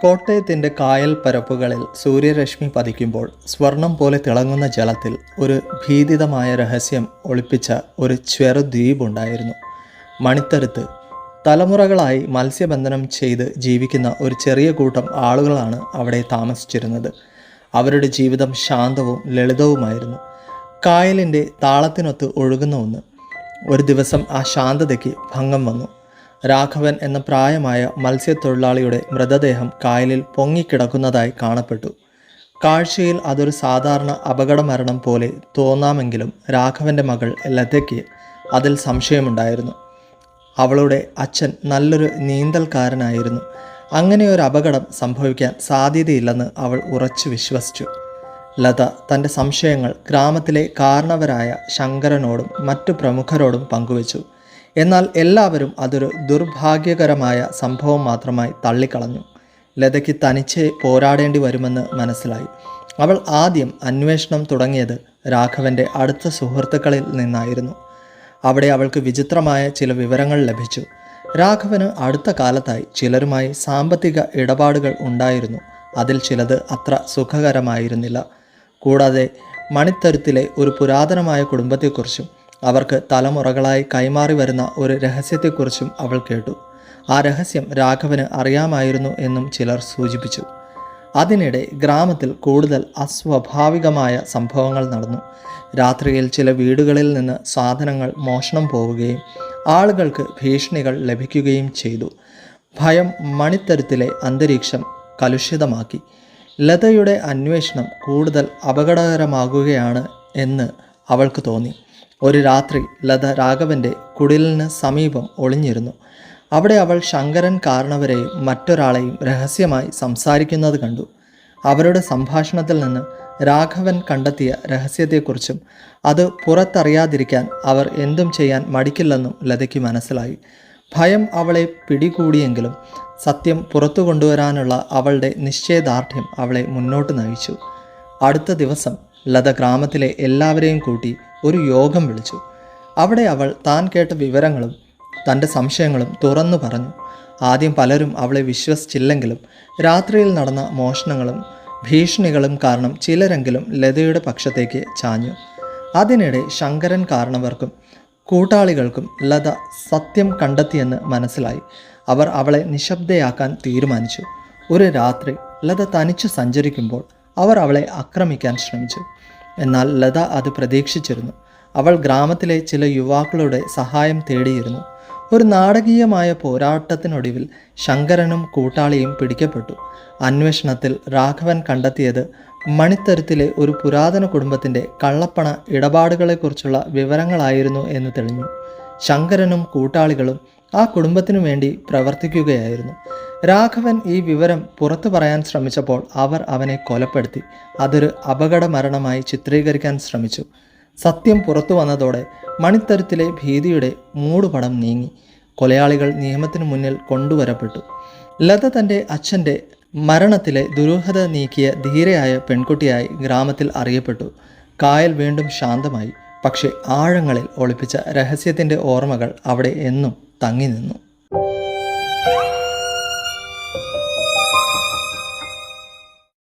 കോട്ടയത്തിൻ്റെ കായൽ പരപ്പുകളിൽ സൂര്യരശ്മി പതിക്കുമ്പോൾ സ്വർണം പോലെ തിളങ്ങുന്ന ജലത്തിൽ ഒരു ഭീതിതമായ രഹസ്യം ഒളിപ്പിച്ച ഒരു ചെറുദ്വീപുണ്ടായിരുന്നു. മണിത്തരുത്ത്. തലമുറകളായി മത്സ്യബന്ധനം ചെയ്ത് ജീവിക്കുന്ന ഒരു ചെറിയ കൂട്ടം ആളുകളാണ് അവിടെ താമസിച്ചിരുന്നത്. അവരുടെ ജീവിതം ശാന്തവും ലളിതവുമായിരുന്നു. കായലിൻ്റെ താളത്തിനൊത്ത് ഒഴുകുന്ന ഒന്ന്. ഒരു ദിവസം ആ ശാന്തതയ്ക്ക് ഭംഗം വന്നു. രാഘവൻ എന്ന പ്രായമായ മത്സ്യത്തൊഴിലാളിയുടെ മൃതദേഹം കായലിൽ പൊങ്ങിക്കിടക്കുന്നതായി കാണപ്പെട്ടു. കാഴ്ചയിൽ അതൊരു സാധാരണ അപകടമരണം പോലെ തോന്നാമെങ്കിലും രാഘവൻ്റെ മകൾ ലതയ്ക്ക് അതിൽ സംശയമുണ്ടായിരുന്നു. അവളുടെ അച്ഛൻ നല്ലൊരു നീന്തൽക്കാരനായിരുന്നു. അങ്ങനെ ഒരു അപകടം സംഭവിക്കാൻ സാധ്യതയില്ലെന്ന് അവൾ ഉറച്ചു വിശ്വസിച്ചു. ലത തൻ്റെ സംശയങ്ങൾ ഗ്രാമത്തിലെ കാരണവരായ ശങ്കരനോടും മറ്റു പ്രമുഖരോടും പങ്കുവച്ചു. എന്നാൽ എല്ലാവരും അതൊരു ദുർഭാഗ്യകരമായ സംഭവം മാത്രമായി തള്ളിക്കളഞ്ഞു. ലതയ്ക്ക് തനിച്ച് പോരാടേണ്ടി വരുമെന്ന് മനസ്സിലായി. അവൾ ആദ്യം അന്വേഷണം തുടങ്ങിയത് രാഘവൻ്റെ അടുത്ത സുഹൃത്തുക്കളിൽ നിന്നായിരുന്നു. അവിടെ അവൾക്ക് വിചിത്രമായ ചില വിവരങ്ങൾ ലഭിച്ചു. രാഘവന് അടുത്ത കാലത്തായി ചിലരുമായി സാമ്പത്തിക ഇടപാടുകൾ ഉണ്ടായിരുന്നു. അതിൽ ചിലത് അത്ര സുഖകരമായിരുന്നില്ല. കൂടാതെ മണിത്തരുത്തിലെ ഒരു പുരാതനമായ കുടുംബത്തെക്കുറിച്ചും അവർക്ക് തലമുറകളായി കൈമാറി വരുന്ന ഒരു രഹസ്യത്തെക്കുറിച്ചും അവൾ കേട്ടു. ആ രഹസ്യം രാഘവന് അറിയാമായിരുന്നു എന്നും ചിലർ സൂചിപ്പിച്ചു. അതിനിടെ ഗ്രാമത്തിൽ കൂടുതൽ അസ്വാഭാവികമായ സംഭവങ്ങൾ നടന്നു. രാത്രിയിൽ ചില വീടുകളിൽ നിന്ന് സാധനങ്ങൾ മോഷണം പോവുകയും ആളുകൾക്ക് ഭീഷണികൾ ലഭിക്കുകയും ചെയ്തു. ഭയം മണിത്തരുത്തിലെ അന്തരീക്ഷം കലുഷിതമാക്കി. ലതയുടെ അന്വേഷണം കൂടുതൽ അപകടകരമാകുകയാണ് എന്ന് അവൾക്ക് തോന്നി. ഒരു രാത്രി ലത രാഘവൻ്റെ കുടിലിന് സമീപം ഒളിഞ്ഞിരുന്നു. അവിടെ അവൾ ശങ്കരൻ കാരണവരെയും മറ്റൊരാളെയും രഹസ്യമായി സംസാരിക്കുന്നത് കണ്ടു. അവരുടെ സംഭാഷണത്തിൽ നിന്ന് രാഘവൻ കണ്ടെത്തിയ രഹസ്യത്തെക്കുറിച്ചും അത് പുറത്തറിയാതിരിക്കാൻ അവർ എന്തും ചെയ്യാൻ മടിക്കില്ലെന്നും ലതയ്ക്ക് മനസ്സിലായി. ഭയം അവളെ പിടികൂടിയെങ്കിലും സത്യം പുറത്തു കൊണ്ടുവരാനുള്ള അവളുടെ നിശ്ചയദാർഢ്യം അവളെ മുന്നോട്ട് നയിച്ചു. അടുത്ത ദിവസം ലത ഗ്രാമത്തിലെ എല്ലാവരെയും കൂട്ടി ഒരു യോഗം വിളിച്ചു. അവിടെ അവൾ താൻ കേട്ട വിവരങ്ങളും തൻ്റെ സംശയങ്ങളും തുറന്നു പറഞ്ഞു. ആദ്യം പലരും അവളെ വിശ്വസിച്ചില്ലെങ്കിലും രാത്രിയിൽ നടന്ന മോഷണങ്ങളും ഭീഷണികളും കാരണം ചിലരെങ്കിലും ലതയുടെ പക്ഷത്തേക്ക് ചാഞ്ഞു. അതിനിടെ ശങ്കരൻ കാരണവർക്കും കൂട്ടാളികൾക്കും ലത സത്യം കണ്ടെത്തിയെന്ന് മനസ്സിലായി. അവർ അവളെ നിശബ്ദയാക്കാൻ തീരുമാനിച്ചു. ഒരു രാത്രി ലത തനിച്ചു സഞ്ചരിക്കുമ്പോൾ അവർ അവളെ ആക്രമിക്കാൻ ശ്രമിച്ചു. എന്നാൽ ലത അത് പ്രതീക്ഷിച്ചിരുന്നു. അവൾ ഗ്രാമത്തിലെ ചില യുവാക്കളുടെ സഹായം തേടിയിരുന്നു. ഒരു നാടകീയമായ പോരാട്ടത്തിനൊടുവിൽ ശങ്കരനും കൂട്ടാളിയും പിടിക്കപ്പെട്ടു. അന്വേഷണത്തിൽ രാഘവൻ കണ്ടെത്തിയത് മണിത്തരുത്തിലെ ഒരു പുരാതന കുടുംബത്തിൻ്റെ കള്ളപ്പണ ഇടപാടുകളെക്കുറിച്ചുള്ള വിവരങ്ങളായിരുന്നു എന്ന് തെളിഞ്ഞു. ശങ്കരനും കൂട്ടാളികളും ആ കുടുംബത്തിനു വേണ്ടി പ്രവർത്തിക്കുകയായിരുന്നു. രാഘവൻ ഈ വിവരം പുറത്തു പറയാൻ ശ്രമിച്ചപ്പോൾ അവർ അവനെ കൊലപ്പെടുത്തി. അതൊരു അപകട മരണമായി ചിത്രീകരിക്കാൻ ശ്രമിച്ചു. സത്യം പുറത്തു വന്നതോടെ മണിത്തരുത്തിലെ ഭീതിയുടെ മൂടുപടം നീങ്ങി. കൊലയാളികൾ നിയമത്തിനു മുന്നിൽ കൊണ്ടുവരപ്പെട്ടു. ലത തൻ്റെ അച്ഛൻ്റെ മരണത്തിലെ ദുരൂഹത നീക്കിയ ധീരയായ പെൺകുട്ടിയായി ഗ്രാമത്തിൽ അറിയപ്പെട്ടു. കായൽ വീണ്ടും ശാന്തമായി. പക്ഷേ ആഴങ്ങളിൽ ഒളിപ്പിച്ച രഹസ്യത്തിൻ്റെ ഓർമ്മകൾ അവിടെ എന്നും തങ്ങി നിന്നു.